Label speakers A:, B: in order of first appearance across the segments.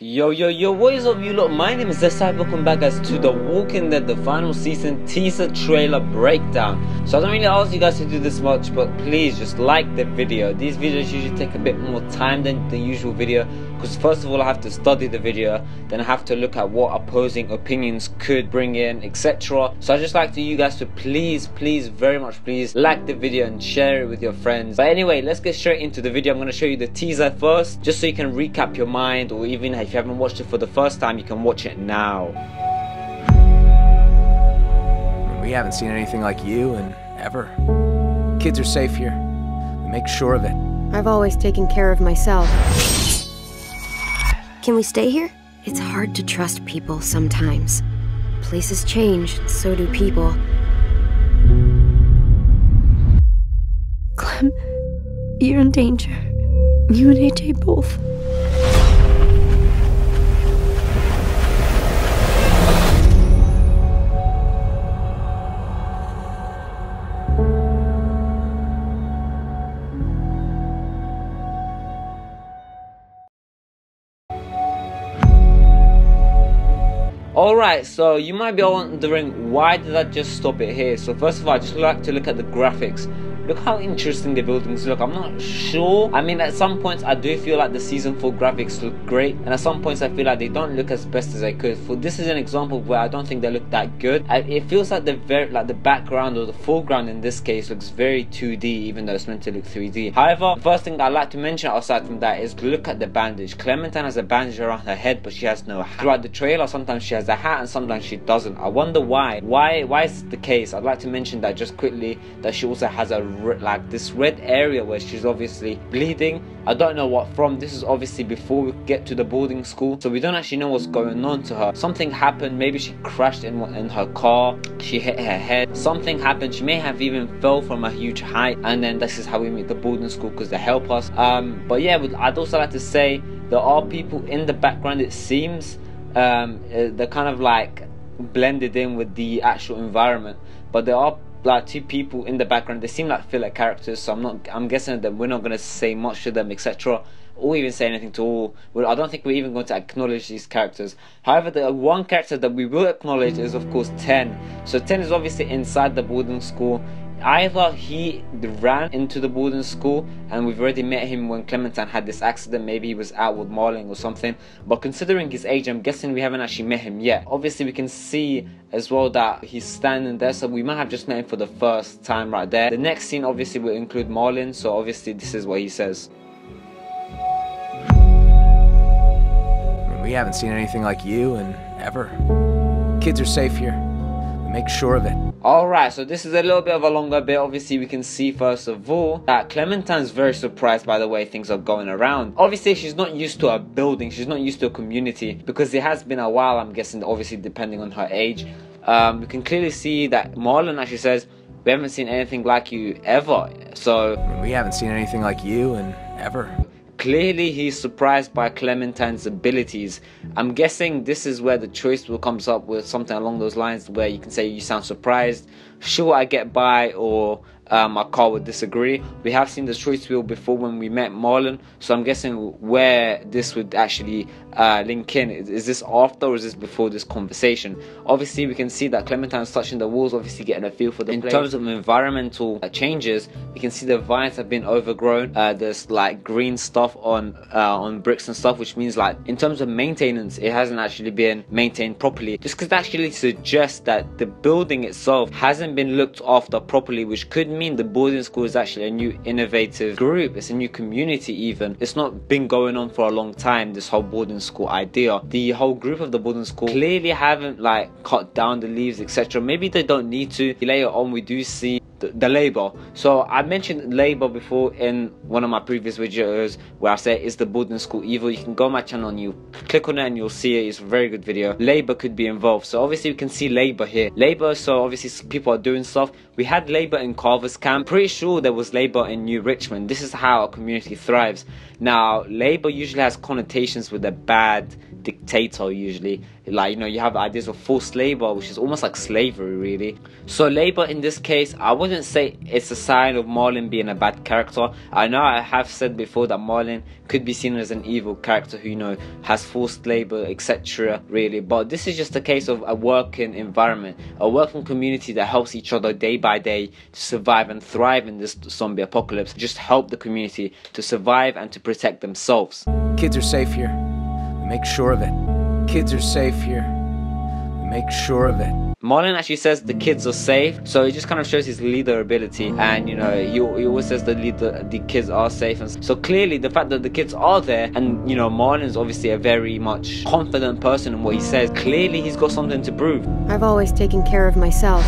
A: Yo, what is up you lot? My name is SI, welcome back guys to the Walking Dead, the final season teaser trailer breakdown. So I don't really ask you guys to do this much, but please just like the video. These videos usually take a bit more time than the usual video, because first of all I have to study the video, then I have to look at what opposing opinions could bring in, etc. So I just like you guys to please, very much please like the video and share it with your friends. But anyway, let's get straight into the video. I'm going to show you the teaser first, just so you can recap your mind, or even if you haven't watched it for the first time, you can watch it now.
B: We haven't seen anything like you in ever. Kids are safe here. We make sure of it.
C: I've always taken care of myself. Can we stay here? It's hard to trust people sometimes. Places change, so do people. Clem, you're in danger. You and AJ both.
A: Alright, so you might be wondering, why did I just stop it here? So first of all, I just like to look at the graphics. Look how interesting the buildings look. I'm not sure. I mean, at some points I do feel like the season 4 graphics look great, and at some points I feel like they don't look as best as they could. For this is an example where I don't think they look that good. It feels like the background or the foreground in this case looks very 2D, even though it's meant to look 3D. However, the first thing I like to mention aside from that is look at the bandage. Clementine has a bandage around her head, but she has no hat. Throughout the trailer, sometimes she has a hat and sometimes she doesn't. I wonder why. Why is the case? I'd like to mention that just quickly, that she also has a like this red area where she's obviously bleeding. I don't know what from. This is obviously before we get to the boarding school, so we don't actually know what's going on to her. Something happened. Maybe she crashed in her car, she hit her head, something happened. She may have even fell from a huge height, and then this is how we meet the boarding school, because they help us. But yeah, I'd also like to say there are people in the background, it seems. They're kind of like blended in with the actual environment, but there are like two people in the background. They seem like filler characters, so I'm guessing that we're not going to say much to them, etc., or even say anything to all. Well, I don't think we're even going to acknowledge these characters. However, the one character that we will acknowledge is of course 10. So 10 is obviously inside the boarding school. Either he ran into the boarding school and we've already met him when Clementine had this accident, maybe he was out with Marlon or something, but considering his age, I'm guessing we haven't actually met him yet. Obviously we can see as well that he's standing there, so we might have just met him for the first time right there. The next scene obviously will include Marlon, so obviously this is what he says.
B: We haven't seen anything like you in ever. Kids are safe here. We make sure of it.
A: Alright, so this is a little bit of a longer bit. Obviously we can see first of all that Clementine's very surprised by the way things are going around. Obviously she's not used to a building, she's not used to a community, because it has been a while, I'm guessing, obviously depending on her age. We can clearly see that Marlon actually says, we haven't seen anything like you ever. So
B: we haven't seen anything like you in ever.
A: Clearly he's surprised by Clementine's abilities. I'm guessing this is where the choice will comes up with something along those lines, where you can say you sound surprised, sure I get by, or my car would disagree. We have seen the choice wheel before when we met Marlon, so I'm guessing where this would actually link in. Is this after or is this before this conversation? Obviously we can see that Clementine's touching the walls, obviously getting a feel for the place. In terms of environmental changes, we can see the vines have been overgrown. There's like green stuff on bricks and stuff, which means like in terms of maintenance it hasn't actually been maintained properly, just because it actually suggests that the building itself hasn't been looked after properly, which could mean the boarding school is actually a new innovative group. It's a new community even. It's not been going on for a long time, this whole boarding school idea. The whole group of the boarding school clearly haven't like cut down the leaves, etc. Maybe they don't need to. Later on we do see the label. So I mentioned label before in one of my previous videos where I said, is the boarding school evil? You can go on my channel and you click on it and you'll see it. It's a very good video. Labor could be involved, so obviously we can see labor here. Labor, so obviously people are doing stuff. We had labor in Carver's camp. Pretty sure there was labor in New Richmond. This is how a community thrives. Now, labor usually has connotations with a bad dictator usually. Like, you know, you have ideas of forced labor, which is almost like slavery really. So labor in this case, I wouldn't say it's a sign of Marlon being a bad character. I know I have said before that Marlon could be seen as an evil character who, you know, has forced labor, etc. really, but this is just a case of a working environment, a working community that helps each other day by day to survive and thrive in this zombie apocalypse. Just help the community to survive and to protect themselves.
B: Kids are safe here. We make sure of it. Kids are safe here. We make sure of it.
A: Marlon actually says the kids are safe, so it just kind of shows his leader ability, and you know, he always says the kids are safe, and so clearly the fact that the kids are there, and you know, Marlon's obviously a very much confident person in what he says, clearly he's got something to prove.
C: I've always taken care of myself.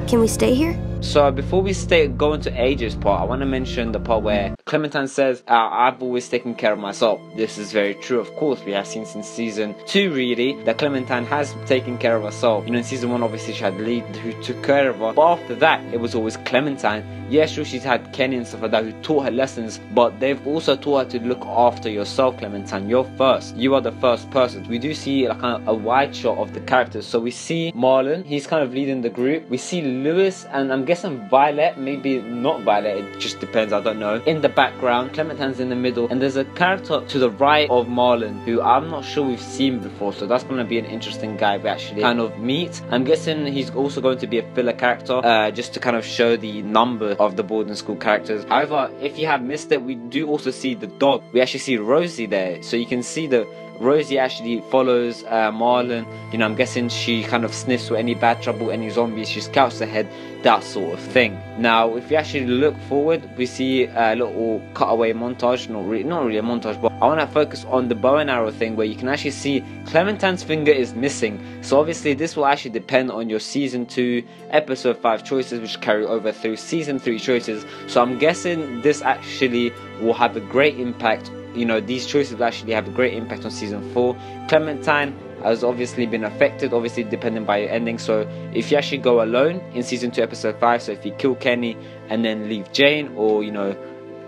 C: Can we stay here?
A: So before we go into AJ's part, I want to mention the part where Clementine says, I've always taken care of myself. This is very true, of course. We have seen since season 2 really that Clementine has taken care of herself. You know, in season 1 obviously she had Lee who took care of her, but after that it was always Clementine. Yeah, sure, she's had Kenny and stuff like that who taught her lessons, but they've also taught her to look after yourself, Clementine. You're first. You are the first person. We do see like a wide shot of the characters. So we see Marlon, he's kind of leading the group. We see Lewis, and I'm guessing Violet, maybe not Violet, it just depends, I don't know. In the background, Clementine's in the middle, and there's a character to the right of Marlon who I'm not sure we've seen before, so that's going to be an interesting guy we actually kind of meet. I'm guessing he's also going to be a filler character, just to kind of show the number of the boarding school characters. However, if you have missed it, we do also see the dog. We actually see Rosie there, so you can see that Rosie actually follows Marlon. You know, I'm guessing she kind of sniffs for any bad trouble, any zombies, she scouts ahead, that sort of thing. Now, if you actually look forward, we see a little cutaway montage, not really a montage, but I want to focus on the bow and arrow thing where you can actually see Clementine's finger is missing. So obviously this will actually depend on your season 2 episode 5 choices, which carry over through season 3 choices. So I'm guessing this actually will have a great impact. You know, these choices will actually have a great impact on season 4. Clementine has obviously been affected, obviously depending by your ending. So if you actually go alone in season 2 episode 5, so if you kill Kenny and then leave Jane, or you know,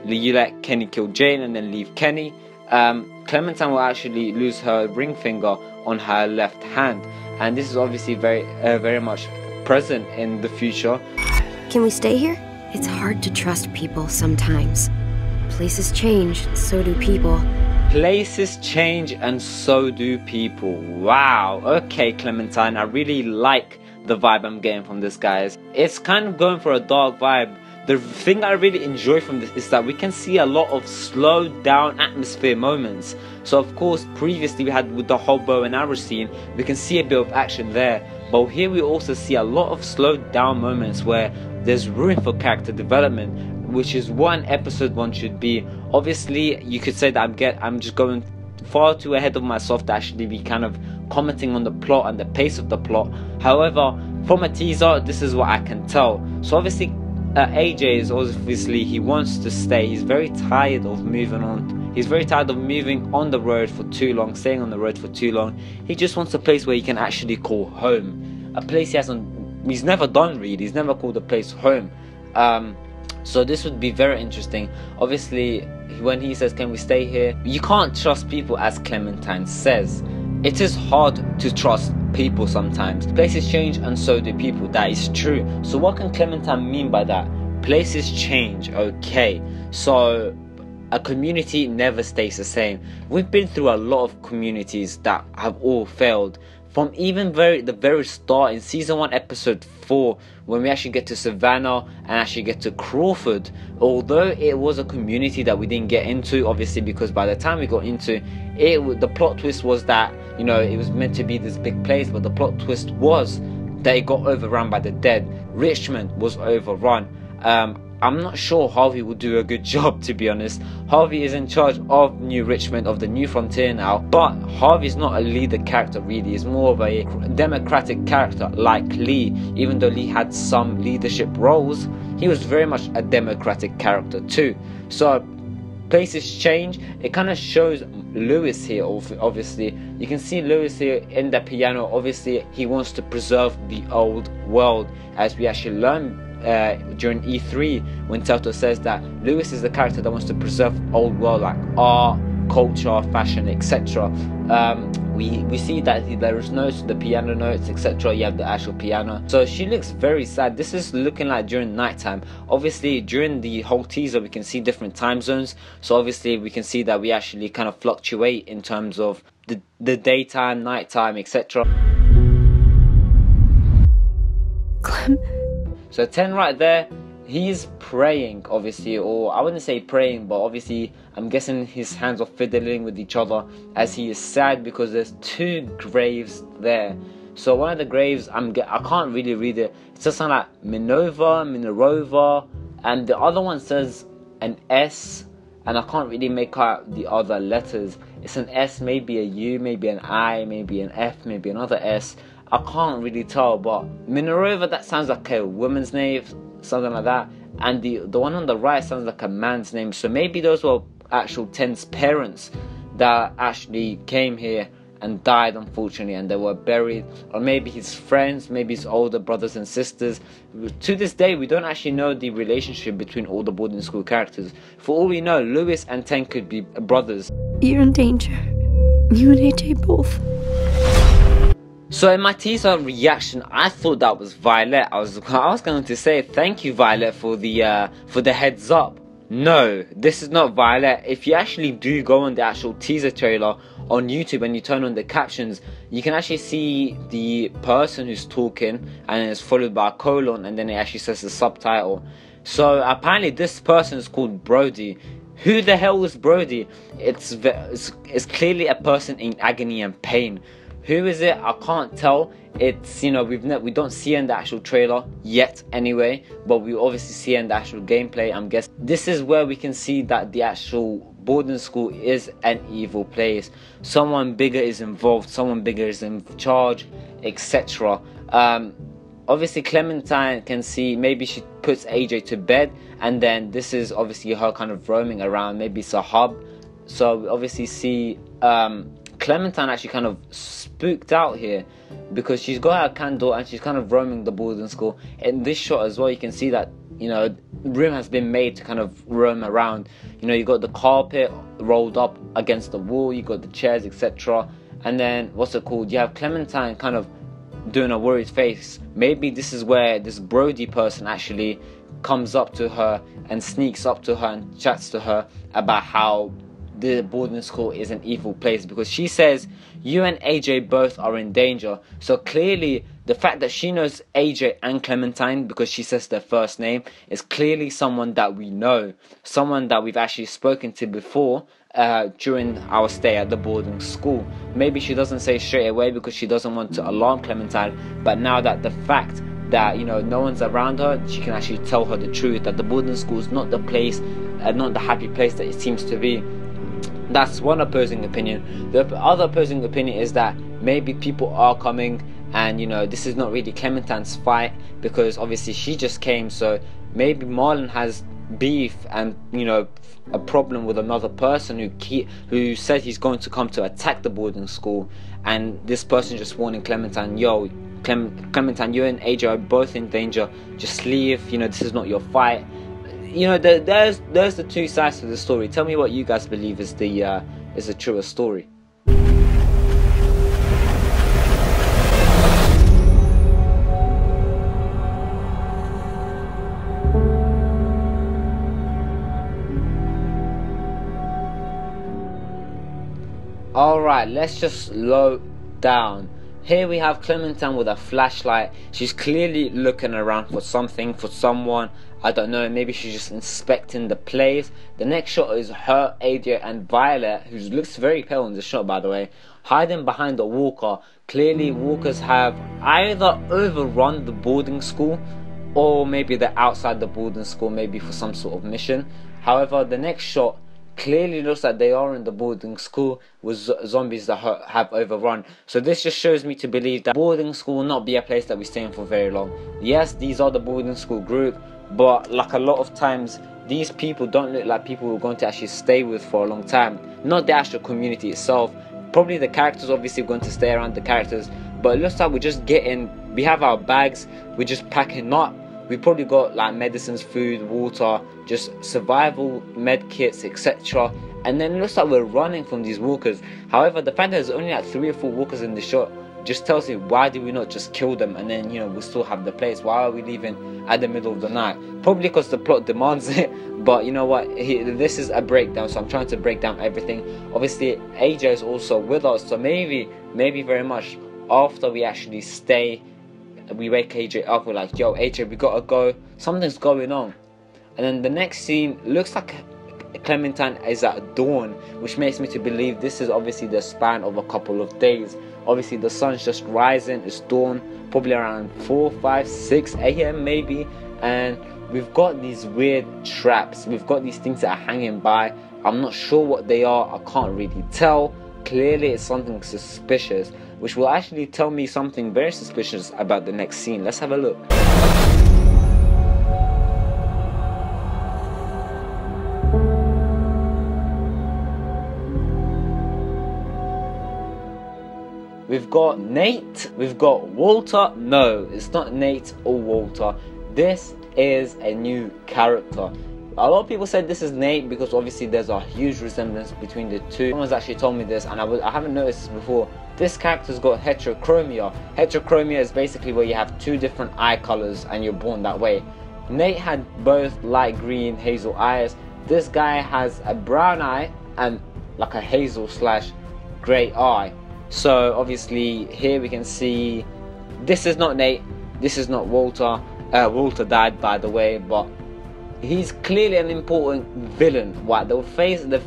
A: you let Kenny kill Jane and then leave Kenny, Clementine will actually lose her ring finger on her left hand, and this is obviously very much present in the future.
C: Can we stay here? It's hard to trust people sometimes. Places change, so do people.
A: Places change and so do people. Wow. Okay, Clementine, I really like the vibe I'm getting from this, guys. It's kind of going for a dark vibe. The thing I really enjoy from this is that we can see a lot of slowed down atmosphere moments. So of course, previously we had with the whole bow and arrow scene, we can see a bit of action there. But here we also see a lot of slowed down moments where there's room for character development, which is what an episode 1 should be. Obviously, you could say that I'm just going far too ahead of myself to actually be kind of commenting on the plot and the pace of the plot. However, from a teaser, this is what I can tell. So obviously, AJ is obviously, he wants to stay. He's very tired of moving on. He's very tired of moving on the road for too long, staying on the road for too long. He just wants a place where he can actually call home. A place he's never done really. He's never called a place home. So this would be very interesting. Obviously, when he says, can we stay here? You can't trust people, as Clementine says. It is hard to trust people sometimes. Places change and so do people. That is true. So what can Clementine mean by that? Places change, okay. So a community never stays the same. We've been through a lot of communities that have all failed. From even the very start in season 1 episode 4, when we actually get to Savannah and actually get to Crawford, although it was a community that we didn't get into, obviously, because by the time we got into it, the plot twist was that, you know, it was meant to be this big place, but the plot twist was that it got overrun by the dead. Richmond was overrun. I'm not sure Harvey will do a good job, to be honest. Harvey is in charge of New Richmond, of the New Frontier now, but Harvey's not a leader character really. He's more of a democratic character like Lee. Even though Lee had some leadership roles, he was very much a democratic character too. So places change. It kind of shows Lewis here. Obviously you can see Lewis here in the piano. Obviously he wants to preserve the old world, as we actually learn during E3 when Telltale says that Lewis is the character that wants to preserve old world, like art, culture, fashion, etc. We see that there is notes, the piano notes, etc. You have the actual piano. So she looks very sad. This is looking like during nighttime. Obviously during the whole teaser we can see different time zones, so obviously we can see that we actually kind of fluctuate in terms of the daytime, nighttime, etc. So 10 right there, he's praying obviously, or I wouldn't say praying, but obviously I'm guessing his hands are fiddling with each other as he is sad because there's 2 graves there. So one of the graves, I can't really read it. It says something like Minerova, and the other one says an S, and I can't really make out the other letters. It's an S, maybe a U, maybe an I, maybe an F, maybe another S. I can't really tell, but Minerova, that sounds like a woman's name, something like that. And the one on the right sounds like a man's name. So maybe those were actual 10's parents that actually came here and died, unfortunately, and they were buried. Or maybe his friends, maybe his older brothers and sisters. To this day, we don't actually know the relationship between all the boarding school characters. For all we know, Lewis and 10 could be brothers.
C: You're in danger. You and AJ both.
A: So in my teaser reaction, I thought that was Violet. I was going to say thank you, Violet, for the heads up. No, this is not Violet. If you actually do go on the actual teaser trailer on YouTube and you turn on the captions, you can actually see the person who's talking, and it's followed by a colon, and then it actually says the subtitle. So apparently this person is called Brody. Who the hell is Brody? It's clearly a person in agony and pain. Who is it? I can't tell. It's, you know, we don't see in the actual trailer yet anyway, but we obviously see in the actual gameplay. I'm guessing this is where we can see that the actual boarding school is an evil place. Someone bigger is involved, someone bigger is in charge, etc. Obviously Clementine can see, maybe she puts AJ to bed, and then this is obviously her kind of roaming around. Maybe it's a hub. So we obviously see Clementine actually kind of spooked out here because she's got her candle and she's kind of roaming the boarding school. In this shot as well, you can see that, you know, room has been made to kind of roam around. You know, you got the carpet rolled up against the wall, you got the chairs, etc. And then what's it called? You have Clementine kind of doing a worried face. Maybe this is where this Brody person actually comes up to her and sneaks up to her and chats to her about how the boarding school is an evil place, because she says you and AJ both are in danger. So clearly the fact that she knows AJ and Clementine because she says their first name is clearly someone that we know, someone that we've actually spoken to before during our stay at the boarding school. Maybe she doesn't say straight away because she doesn't want to alarm Clementine, but now that the fact that, you know, no one's around her, she can actually tell her the truth, that the boarding school is not the place, not the happy place that it seems to be. That's one opposing opinion. The other opposing opinion is that maybe people are coming, and, you know, this is not really Clementine's fight because obviously she just came. So maybe Marlon has beef and, you know, a problem with another person who said he's going to come to attack the boarding school, and this person just warning Clementine, yo, Clementine, you and AJ are both in danger, just leave, you know, this is not your fight. You know, there's the two sides to the story. Tell me what you guys believe is the truer story. Alright, let's just slow down. Here we have Clementine with a flashlight. She's clearly looking around for something, for someone. I don't know, maybe she's just inspecting the place. The next shot is her, AJ, and Violet, who looks very pale in the shot, by the way, hiding behind a walker. Clearly walkers have either overrun the boarding school, or maybe they're outside the boarding school, maybe for some sort of mission. However, the next shot clearly looks like they are in the boarding school with zombies that have overrun. So this just shows me to believe that boarding school will not be a place that we stay in for very long. Yes, these are the boarding school group, but like a lot of times these people don't look like people we're going to actually stay with for a long time. Not the actual community itself. Probably the characters obviously going to stay around the characters, but it looks like we're just getting, we have our bags, we're just packing up. We probably got like medicines, food, water, just survival med kits, etc. And then it looks like we're running from these walkers. However, the fact that there's only like 3 or 4 walkers in the shot just tells you, why do we not just kill them and then, you know, we still have the place? Why are we leaving at the middle of the night? Probably because the plot demands it. But you know what, this is a breakdown, so I'm trying to break down everything. Obviously AJ is also with us, so maybe very much after we actually stay, we wake AJ up, we're like, yo AJ, we gotta go, something's going on. And then the next scene looks like Clementine is at dawn, which makes me to believe this is obviously the span of a couple of days. Obviously the sun's just rising, it's dawn, probably around 4, 5, 6 a.m. maybe. And we've got these weird traps, we've got these things that are hanging by. I'm not sure what they are, I can't really tell. Clearly it's something suspicious, which will actually tell me something very suspicious about the next scene. Let's have a look. We've got Nate, we've got Walter. No, it's not Nate or Walter. This is a new character. A lot of people said this is Nate because obviously there's a huge resemblance between the two. Someone's actually told me this and I haven't noticed this before. This character's got heterochromia. Heterochromia is basically where you have 2 different eye colors and you're born that way. Nate had both light green, hazel eyes. This guy has a brown eye and like a hazel / grey eye. So obviously here we can see this is not Nate, this is not Walter. Walter died by the way, but he's clearly an important villain. Why? The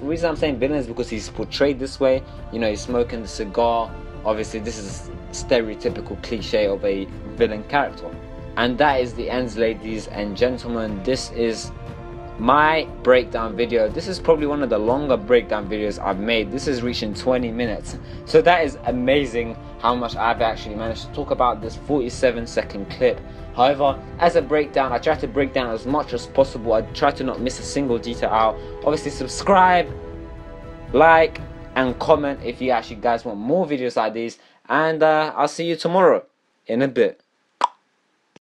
A: reason I'm saying villain is because he's portrayed this way. You know, he's smoking the cigar. Obviously this is stereotypical cliche of a villain character. And that is the end, ladies and gentlemen. This is my breakdown video. This is probably one of the longer breakdown videos I've made. This is reaching 20 minutes, so that is amazing how much I've actually managed to talk about this 47-second clip. However, as a breakdown, I try to break down as much as possible. I try to not miss a single detail out. Obviously subscribe, like and comment if you actually guys want more videos like these, and I'll see you tomorrow in a bit.